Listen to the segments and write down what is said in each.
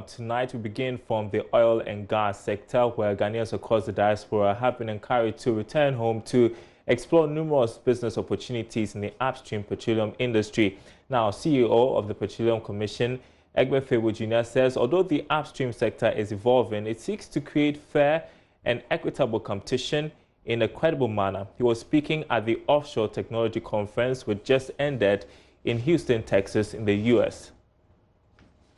Tonight we begin from the oil and gas sector, where Ghanaians across the diaspora have been encouraged to return home to explore numerous business opportunities in the upstream petroleum industry. Now, CEO of the Petroleum Commission, Egbefebo Jr. says although the upstream sector is evolving, it seeks to create fair and equitable competition in a credible manner. He was speaking at the Offshore Technology Conference, which just ended in Houston, Texas, in the U.S.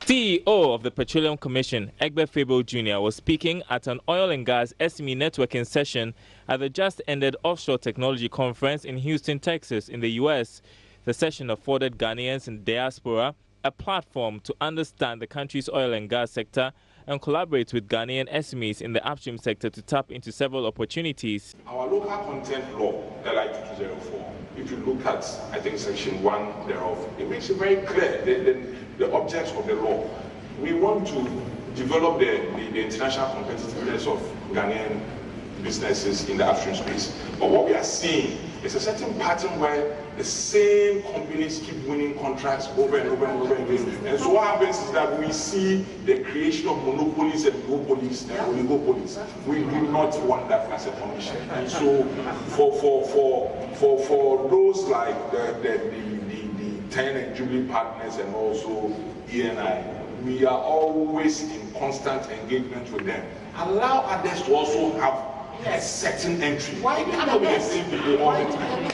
CEO of the Petroleum Commission, Egbefebo Jr. was speaking at an oil and gas SME networking session at the just-ended Offshore Technology Conference in Houston, Texas, in the U.S. The session afforded Ghanaians in diaspora a platform to understand the country's oil and gas sector and collaborate with Ghanaian SMEs in the upstream sector to tap into several opportunities. Our local content law, LI 2204, if you look at, I think, section 1 thereof, it makes it very clear the objects of the law. We want to develop the international competitiveness of Ghanaian businesses in the upstream space. But what we are seeing is a certain pattern where the same companies keep winning contracts over and over and over again. And so what happens is that we see the creation of monopolies and duopolies and oligopolies. We do not want that as a commission. And so for those like the 10 and Jubilee partners and also ENI, we are always in constant engagement with them. Allow others to also have a certain entry. Why cannot we the same people all the time?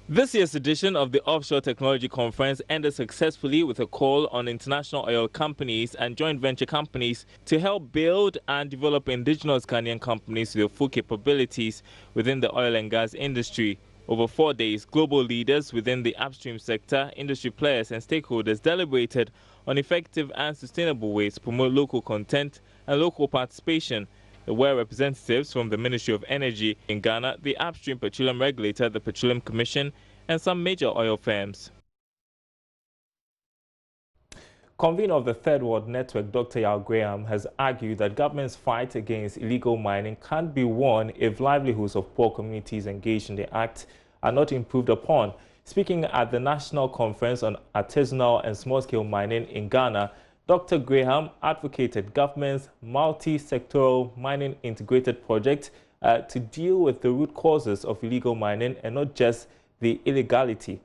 This year's edition of the Offshore Technology Conference ended successfully with a call on international oil companies and joint venture companies to help build and develop indigenous Ghanaian companies with their full capabilities within the oil and gas industry. Over 4 days, global leaders within the upstream sector, industry players and stakeholders deliberated on effective and sustainable ways to promote local content and local participation. There were representatives from the Ministry of Energy in Ghana, the upstream petroleum regulator, the Petroleum Commission, and some major oil firms. Convener of the Third World Network, Dr. Yao Graham, has argued that government's fight against illegal mining can't be won if livelihoods of poor communities engaged in the act are not improved upon. Speaking at the National Conference on Artisanal and Small-Scale Mining in Ghana, Dr. Graham advocated government's multi-sectoral mining integrated project to deal with the root causes of illegal mining and not just the illegality.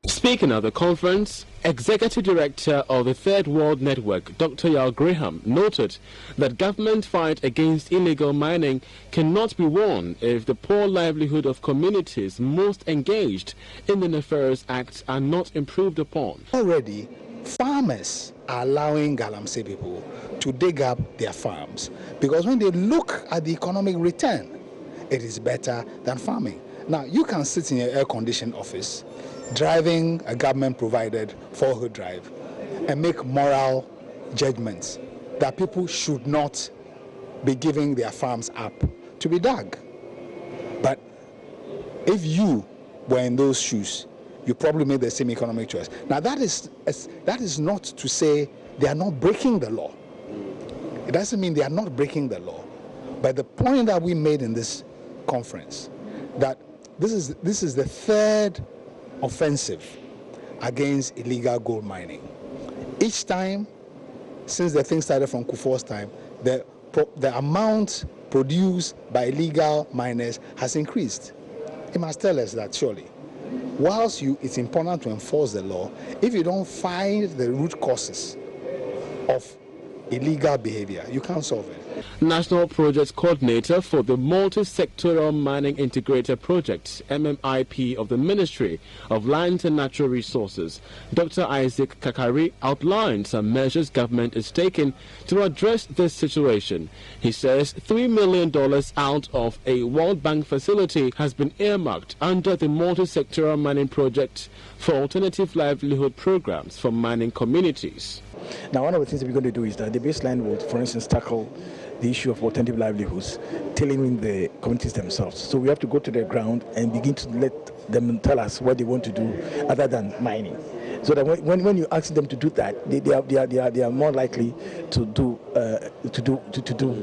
Speaking at the conference, Executive Director of the Third World Network, Dr. Yao Graham, noted that government fight against illegal mining cannot be won if the poor livelihood of communities most engaged in the nefarious acts are not improved upon. Already, farmers are allowing Galamsey people to dig up their farms because when they look at the economic return, it is better than farming. Now, you can sit in your air-conditioned office driving a government-provided four-wheel drive and make moral judgments that people should not be giving their farms up to be dug. But if you were in those shoes, you probably made the same economic choice. Now, that is not to say they are not breaking the law. It doesn't mean they are not breaking the law. But the point that we made in this conference, that this is the third offensive against illegal gold mining. Each time, since the thing started from Kufuor's time, the amount produced by illegal miners has increased. It must tell us that surely. Whilst it's important to enforce the law, if you don't find the root causes of illegal behavior, you can't solve it. National Projects Coordinator for the Multi-Sectoral Mining Integrated Project, MMIP, of the Ministry of Lands and Natural Resources, Dr. Isaac Kakari, outlined some measures government is taking to address this situation. He says $3 million out of a World Bank facility has been earmarked under the Multi-Sectoral Mining Project for alternative livelihood programs for mining communities. Now, one of the things that we're going to do is that the baseline will, for instance, tackle the issue of alternative livelihoods, tailoring the communities themselves. So we have to go to the ground and begin to let them tell us what they want to do other than mining. So that when you ask them to do that, they are more likely to do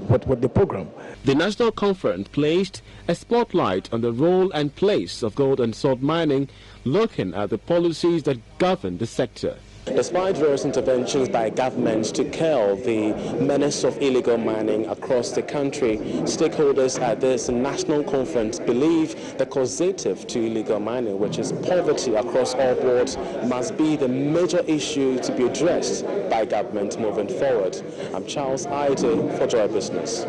what the program. The National Conference placed a spotlight on the role and place of gold and salt mining, looking at the policies that govern the sector. Despite various interventions by governments to curb the menace of illegal mining across the country, stakeholders at this national conference believe the causative to illegal mining, which is poverty across all boards, must be the major issue to be addressed by government moving forward. I'm Charles Aide for Joy Business.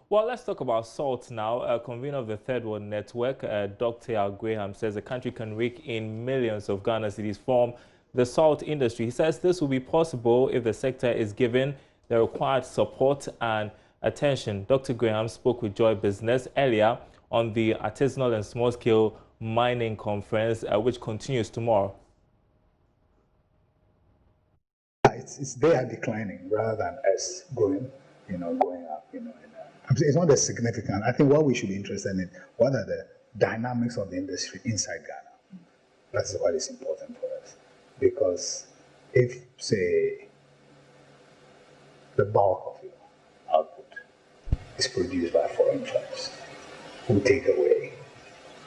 Well, let's talk about salt now. Convener of the Third World Network, Dr. Al Graham, says the country can rake in millions of Ghana cedis from the salt industry. He says this will be possible if the sector is given the required support and attention. Dr. Graham spoke with Joy Business earlier on the Artisanal and Small-Scale Mining Conference, which continues tomorrow. They are declining rather than us going up, It's not as significant. I think what we should be interested in, what are the dynamics of the industry inside Ghana? That's what is important for us. Because if, say, the bulk of your output is produced by foreign firms who take away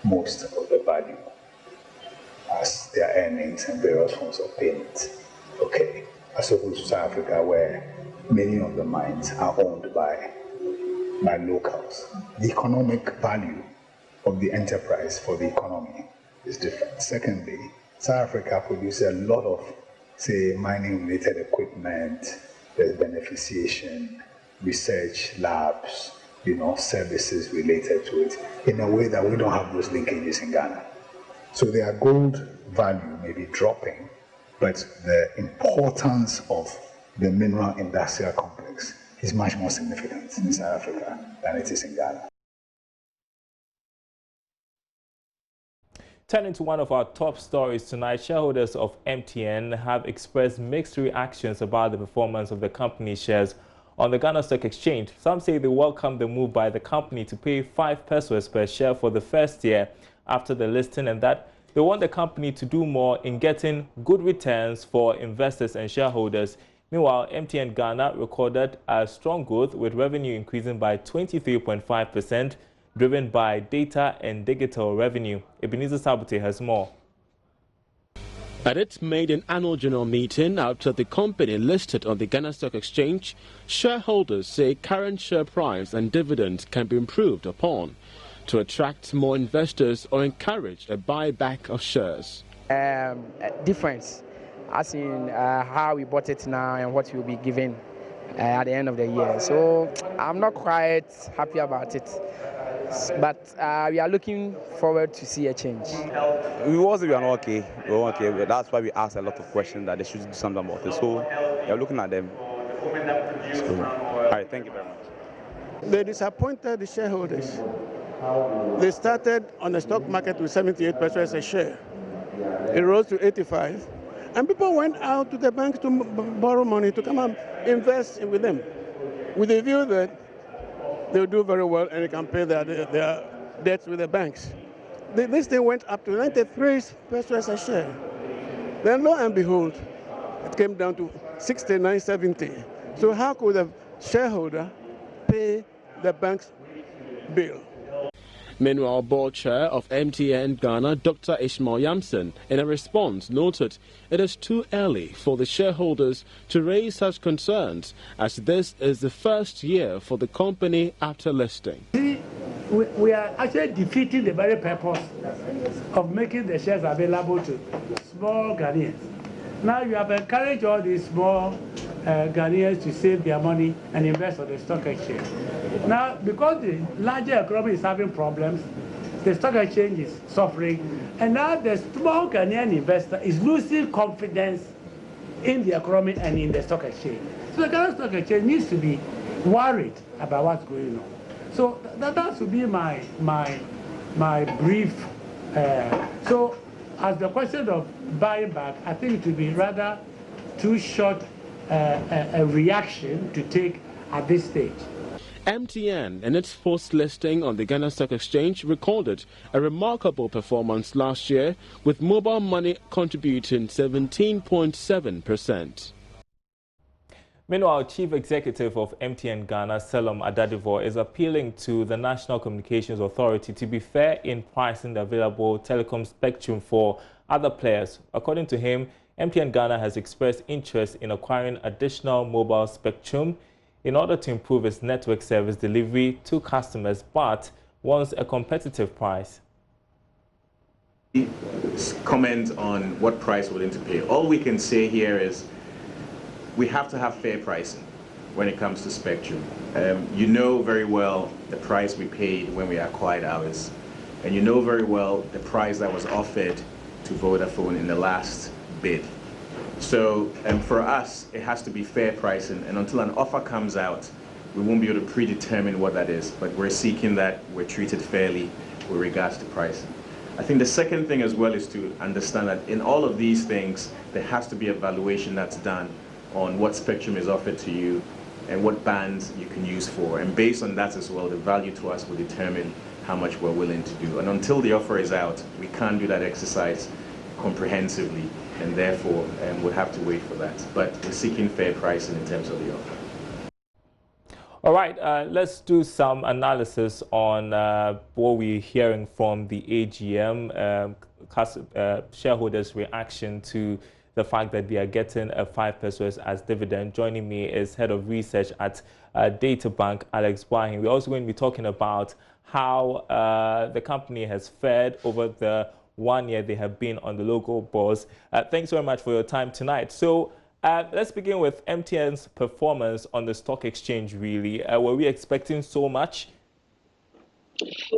most of the value as their earnings and various forms of payment, okay, as opposed to South Africa, where many of the mines are owned by locals. The economic value of the enterprise for the economy is different. Secondly, South Africa produces a lot of, say, mining-related equipment, there's beneficiation, research labs, services related to it, in a way that we don't have those linkages in Ghana. So their gold value may be dropping, but the importance of the mineral industrial complex is much more significant in South Africa than it is in Ghana. Turning to one of our top stories tonight, shareholders of MTN have expressed mixed reactions about the performance of the company's shares on the Ghana Stock Exchange. Some say they welcome the move by the company to pay 5 pesos per share for the first year after the listing, and that they want the company to do more in getting good returns for investors and shareholders. Meanwhile, MTN Ghana recorded a strong growth, with revenue increasing by 23.5%, driven by data and digital revenue. Ebenezer Sabote has more. At its maiden annual general meeting after the company listed on the Ghana Stock Exchange, shareholders say current share price and dividends can be improved upon to attract more investors or encourage a buyback of shares. Difference, as in how we bought it now and what we'll be given at the end of the year. So I'm not quite happy about it, but we are looking forward to see a change. We was not okay. We were okay. But that's why we asked a lot of questions that they should do something about it. So we are looking at them. So, all right, thank you very much. They disappointed the shareholders. They started on the stock market with 78 pesos a share. It rose to 85. And people went out to the banks to borrow money to come and invest with them, with the view that they'll do very well and they can pay their debts with the banks. This thing went up to 93 pesos a share. Then lo and behold, it came down to 69.70. So how could a shareholder pay the bank's bill? Meanwhile, board chair of MTN Ghana, Dr. Ishmael Yamson, in a response noted it is too early for the shareholders to raise such concerns, as this is the first year for the company after listing. We are actually defeating the very purpose of making the shares available to small Ghanaians. Now you have encouraged all these small Ghanaians to save their money and invest on the stock exchange. Now, because the larger economy is having problems, the stock exchange is suffering, and now the small Ghanaian investor is losing confidence in the economy and in the stock exchange. So the Ghana Stock Exchange needs to be worried about what's going on. So that should be my brief. So as the question of buying back, I think it would be rather too short a reaction to take at this stage. MTN, in its post-listing on the Ghana Stock Exchange, recorded a remarkable performance last year, with mobile money contributing 17.7%. Meanwhile, Chief Executive of MTN Ghana, Selom Adadivo, is appealing to the National Communications Authority to be fair in pricing the available telecom spectrum for other players. According to him, MTN Ghana has expressed interest in acquiring additional mobile spectrum in order to improve its network service delivery to customers, but wants a competitive price. Comment on what price we're willing to pay. All we can say here is we have to have fair pricing when it comes to spectrum. You know very well the price we paid when we acquired ours, and you know very well the price that was offered to Vodafone in the last bid. So for us, it has to be fair pricing, and until an offer comes out, we won't be able to predetermine what that is, but we're seeking that we're treated fairly with regards to pricing. I think the second thing as well is to understand that in all of these things, there has to be a valuation that's done on what spectrum is offered to you and what bands you can use for. And based on that as well, the value to us will determine how much we're willing to do. And until the offer is out, we can't do that exercise comprehensively, and therefore we'll have to wait for that. But we're seeking fair pricing in terms of the offer. All right, let's do some analysis on what we're hearing from the AGM, shareholders' reaction to the fact that they are getting a 5 pesos as dividend. Joining me is Head of Research at Data Bank, Alex Wahin. We're also going to be talking about how the company has fared over the 1 year they have been on the local bourse. Thanks very much for your time tonight. So let's begin with MTN's performance on the stock exchange, really. Were we expecting so much?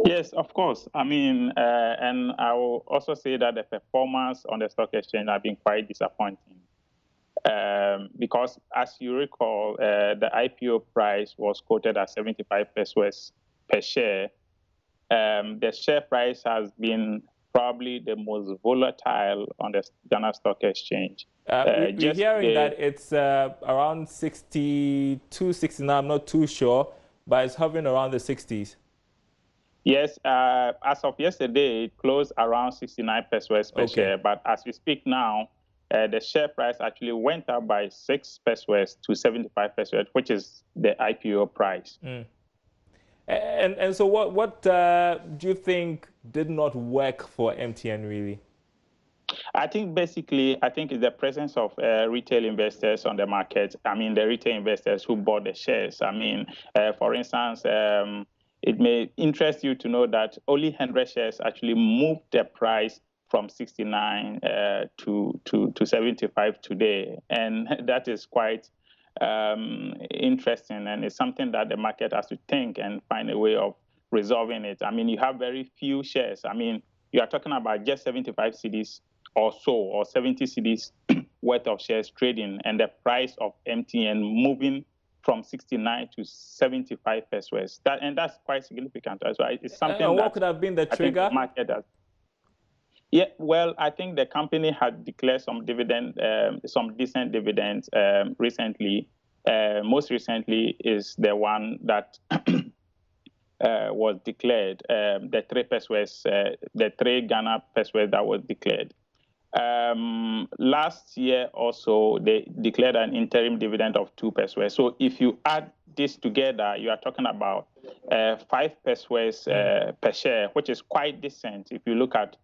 Yes, of course. I mean, and I will also say that the performance on the stock exchange has been quite disappointing. Because as you recall, the IPO price was quoted at 75 pesos per share. The share price has been probably the most volatile on the Ghana Stock Exchange. We're hearing that it's around 62, 69, I'm not too sure, but it's hovering around the 60s. Yes, as of yesterday, it closed around 69 pesos per share. But as we speak now, the share price actually went up by 6 pesos to 75 pesos, which is the IPO price. And so what do you think did not work for MTN, really? I think basically, it's the presence of retail investors on the market. I mean, the retail investors who bought the shares. I mean, for instance, it may interest you to know that only 100 shares actually moved the price from 69 to 75 today. And that is quite interesting, and it's something that the market has to think and find a way of resolving it. I mean, you have very few shares. I mean, you are talking about just 75 cedis or so, or 70 cedis worth of shares trading, and the price of MTN moving from 69 to 75 pesos. That's quite significant as well. It's something and what could have been the trigger? The market has. Yeah, well, I think the company had declared some dividend, some decent dividends recently. Most recently is the one that was declared, the 3 pesos, the 3 Ghana pesos that was declared. Last year also, they declared an interim dividend of 2 pesos. So if you add this together, you are talking about 5 pesos per share, which is quite decent if you look at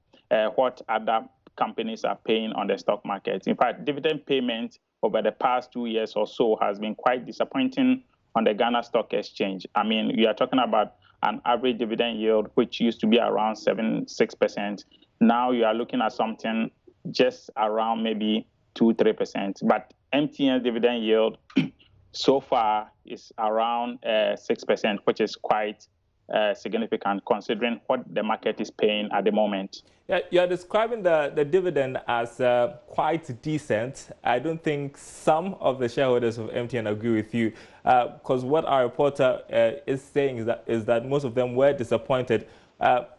what other companies are paying on the stock market. In fact, dividend payment over the past 2 years or so has been quite disappointing on the Ghana Stock Exchange. I mean, you are talking about an average dividend yield, which used to be around 6%. Now you are looking at something just around maybe 2-3%. But MTN's dividend yield so far is around 6%, which is quite significant considering what the market is paying at the moment. Yeah, you're describing the dividend as quite decent. I don't think some of the shareholders of MTN agree with you, because what our reporter is saying is that most of them were disappointed.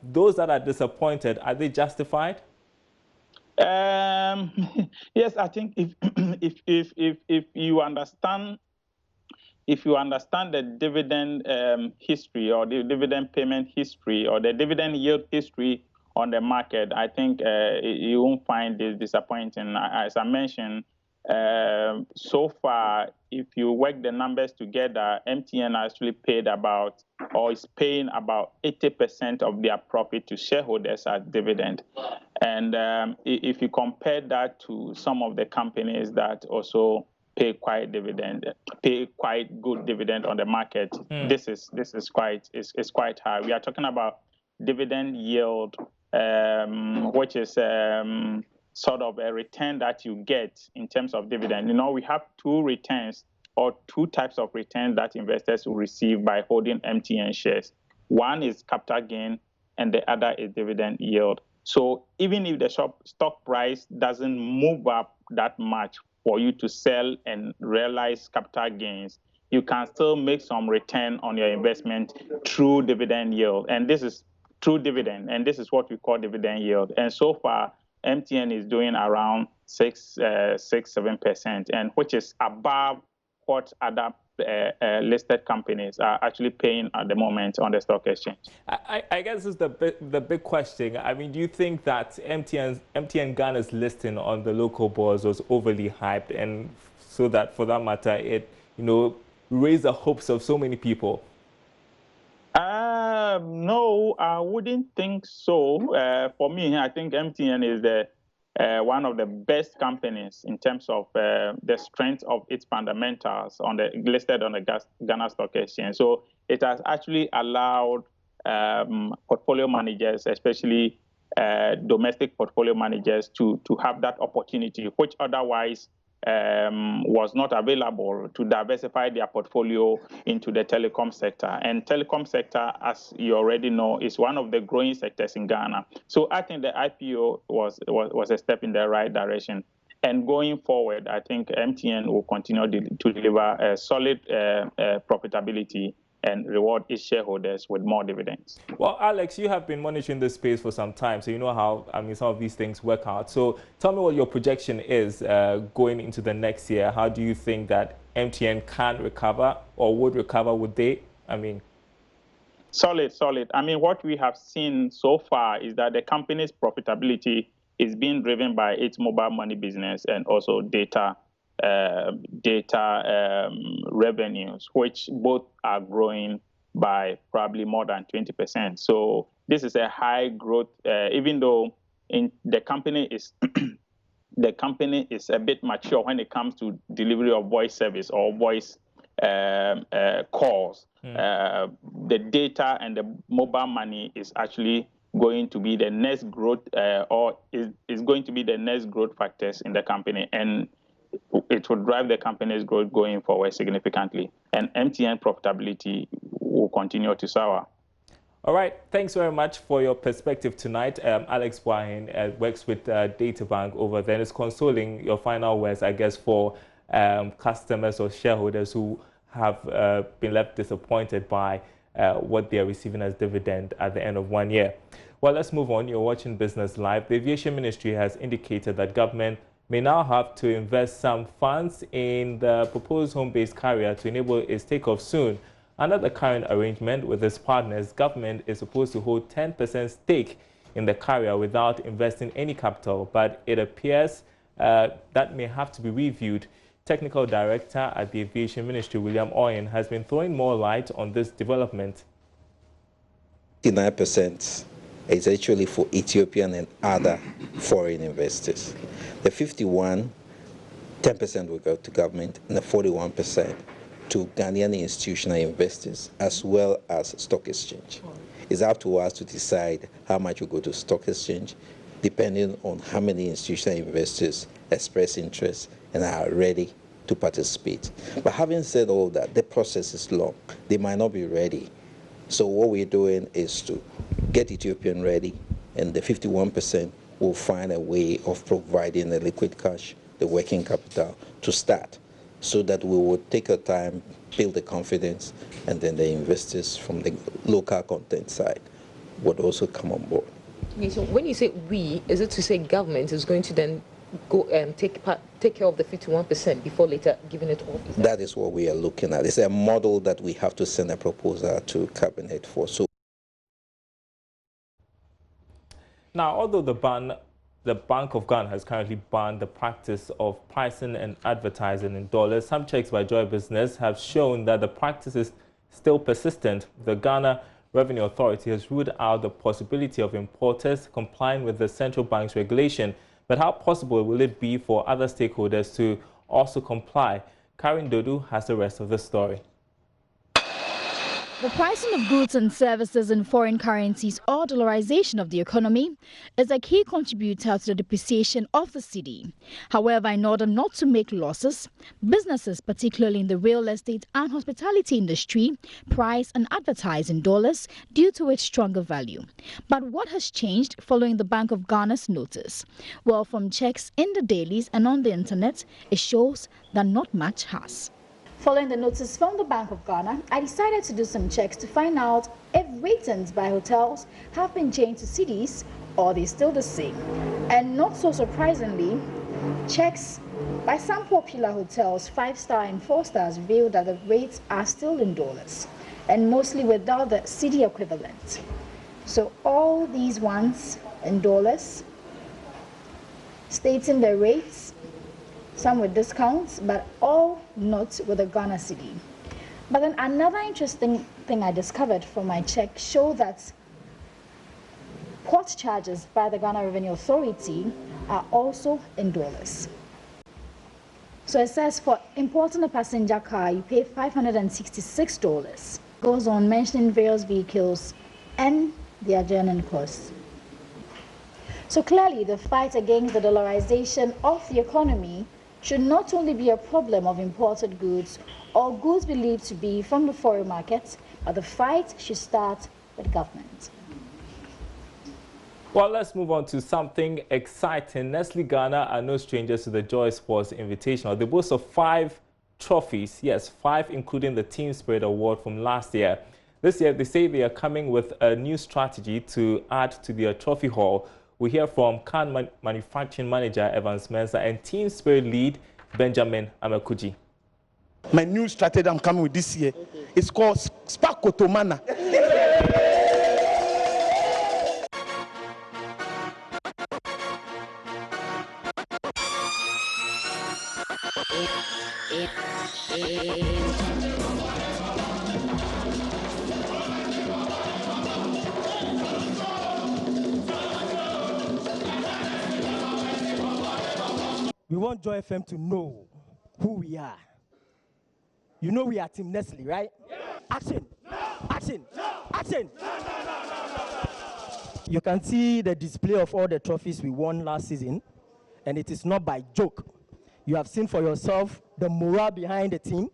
Those that are disappointed, are they justified? Yes, I think if you understand the dividend history, or the dividend payment history, or the dividend yield history on the market, I think you won't find this disappointing. As I mentioned, So far, if you work the numbers together, MTN actually paid about, or is paying about 80% of their profit to shareholders as dividend. And if you compare that to some of the companies that also pay quite good dividend on the market, this is quite high. We are talking about dividend yield, which is sort of a return that you get in terms of dividend. You know, we have two returns or two types of returns that investors will receive by holding MTN shares. One is capital gain and the other is dividend yield. So even if the stock price doesn't move up that much for you to sell and realize capital gains, you can still make some return on your investment through dividend yield. And this is through dividend, and this is what we call dividend yield. And so far, MTN is doing around 6-7%, and which is above what other listed companies are actually paying at the moment on the stock exchange. I guess this is the big question. I mean, do you think that MTN Ghana's listing on the local bourse was overly hyped, and so that for that matter, it raised the hopes of so many people? No, I wouldn't think so. For me, I think MTN is one of the best companies in terms of the strength of its fundamentals listed on the Ghana Stock Exchange. So it has actually allowed portfolio managers, especially domestic portfolio managers, to have that opportunity, which otherwise was not available, to diversify their portfolio into the telecom sector. And telecom sector, as you already know, is one of the growing sectors in Ghana. So I think the IPO was a step in the right direction. And going forward, I think MTN will continue to deliver a solid profitability and reward its shareholders with more dividends. Well, Alex, you have been monitoring this space for some time, so you know how some of these things work out. So tell me what your projection is going into the next year. How do you think that MTN can recover or would recover? Would they? Solid. I mean, what we have seen so far is that the company's profitability is being driven by its mobile money business and also data revenues, which both are growing by probably more than 20%. So this is a high growth, even though the company is a bit mature when it comes to delivery of voice service or voice calls. The data and the mobile money is actually going to be the next growth, or is going to be the next growth factors in the company, and it will drive the company's growth going forward significantly. And MTN profitability will continue to soar. All right. Thanks very much for your perspective tonight. Alex Wahin works with DataBank over there. It's consoling your final words, I guess, for customers or shareholders who have been left disappointed by what they are receiving as dividend at the end of 1 year. Well, let's move on. You're watching Business Live. The Aviation Ministry has indicated that government may now have to invest some funds in the proposed home-based carrier to enable its takeoff soon. Under the current arrangement with its partners, government is supposed to hold 10% stake in the carrier without investing any capital, but it appears that may have to be reviewed. Technical Director at the Aviation Ministry, William Oyen, has been throwing more light on this development. 59% is actually for Ethiopian and other foreign investors. The 51, 10% will go to government, and the 41% to Ghanaian institutional investors, as well as stock exchange. It's up to us to decide how much will go to stock exchange, depending on how many institutional investors express interest and are ready to participate. But having said all that, the process is long. They might not be ready. So what we're doing is to get Ethiopian ready, and the 51% will find a way of providing the liquid cash, the working capital, to start, so that we will take our time, build the confidence, and then the investors from the local content side would also come on board. Okay, so when you say we, is it to say government is going to then go and take care of the 51% before later giving it off? That is what we are looking at. It's a model that we have to send a proposal to cabinet for. So now, although the ban The Bank of Ghana has currently banned the practice of pricing and advertising in dollars. Some checks by Joy Business have shown that the practice is still persistent. The Ghana Revenue Authority has ruled out the possibility of importers complying with the central bank's regulation. But how possible will it be for other stakeholders to also comply? Karin Dodu has the rest of the story. The pricing of goods and services in foreign currencies, or dollarization of the economy, is a key contributor to the depreciation of the cedi. However, in order not to make losses, businesses, particularly in the real estate and hospitality industry, price and advertise in dollars due to its stronger value. But what has changed following the Bank of Ghana's notice? Well, from checks in the dailies and on the internet, it shows that not much has. Following the notice from the Bank of Ghana, I decided to do some checks to find out if ratings by hotels have been changed to cedis or they're still the same. And not so surprisingly, checks by some popular hotels, 5-star and 4-stars, reveal that the rates are still in dollars and mostly without the cedi equivalent. So all these ones in dollars, stating the rates, some with discounts, but all not with a Ghana cedi. But then another interesting thing I discovered from my check showed that port charges by the Ghana Revenue Authority are also in dollars. So it says for importing a passenger car, you pay $566. Goes on mentioning various vehicles and their journey costs. So clearly the fight against the dollarization of the economy should not only be a problem of imported goods or goods believed to be from the foreign markets, but the fight should start with government. Well, let's move on to something exciting. Nestle Ghana are no strangers to the Joy Sports Invitational. They boast of 5 trophies, yes, 5 including the Team Spirit Award from last year. This year, they say they are coming with a new strategy to add to their trophy haul. We hear from Can Manufacturing Manager Evans Mensah and Team Spirit Lead Benjamin Amakuji. My new strategy I'm coming with this year is called Spakotomana. We want Joy FM to know who we are. You know we are Team Nestle, right? Yeah. Action! No. Action! No. Action! No. You can see the display of all the trophies we won last season, and it is not by joke. You have seen for yourself the morale behind the team.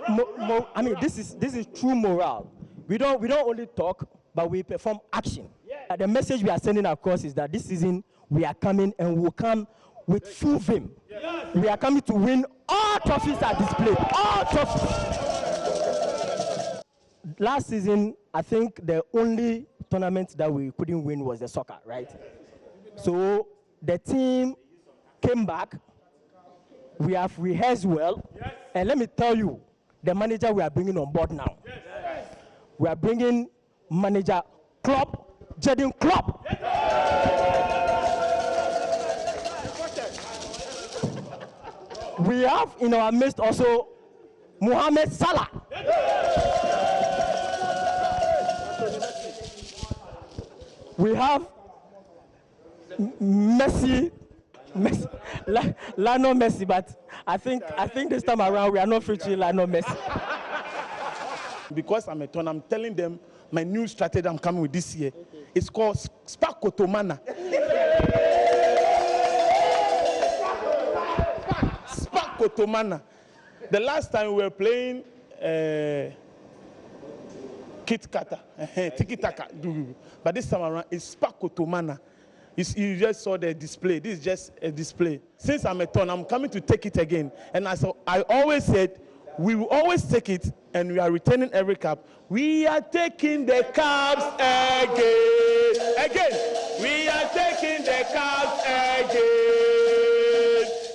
I mean, this is true morale. We don't only talk, but we perform action. Yeah. The message we are sending across is that this season we are coming and we'll come with full vim. Yes. We are coming to win. All trophies are displayed. All trophies. Last season, I think the only tournament that we couldn't win was the soccer, right? So the team came back. We have rehearsed well. Yes. And let me tell you, the manager we are bringing on board now. Yes. We are bringing manager Klopp, Jurgen Klopp. Yes. We have in our midst also Mohamed Salah. We have Messi, Lionel Messi, but I think this time around we are not featuring Lionel Messi. Because I'm a ton, I'm telling them my new strategy I'm coming with this year. It's called Spakotomana. Spakotomana. The last time we were playing Kit Kata, Tiki Taka, but this time around it's Spakotomana. You just saw the display. This is just a display. Since I'm a ton, I'm coming to take it again. And as I always said, we will always take it, and we are returning every cup. We are taking the cups again. Again, we are taking the cups again.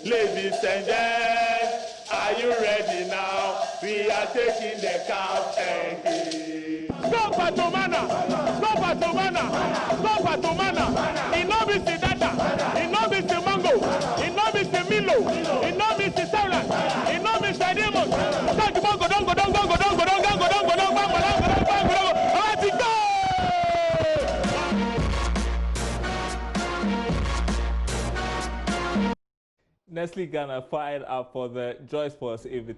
Ladies and gentlemen, are you ready now? We are taking the cups again. Go Patomana! Go Patomana! Go Patomana! Enough is the data! Nestle Ghana fired up for the Joy Sports invitation.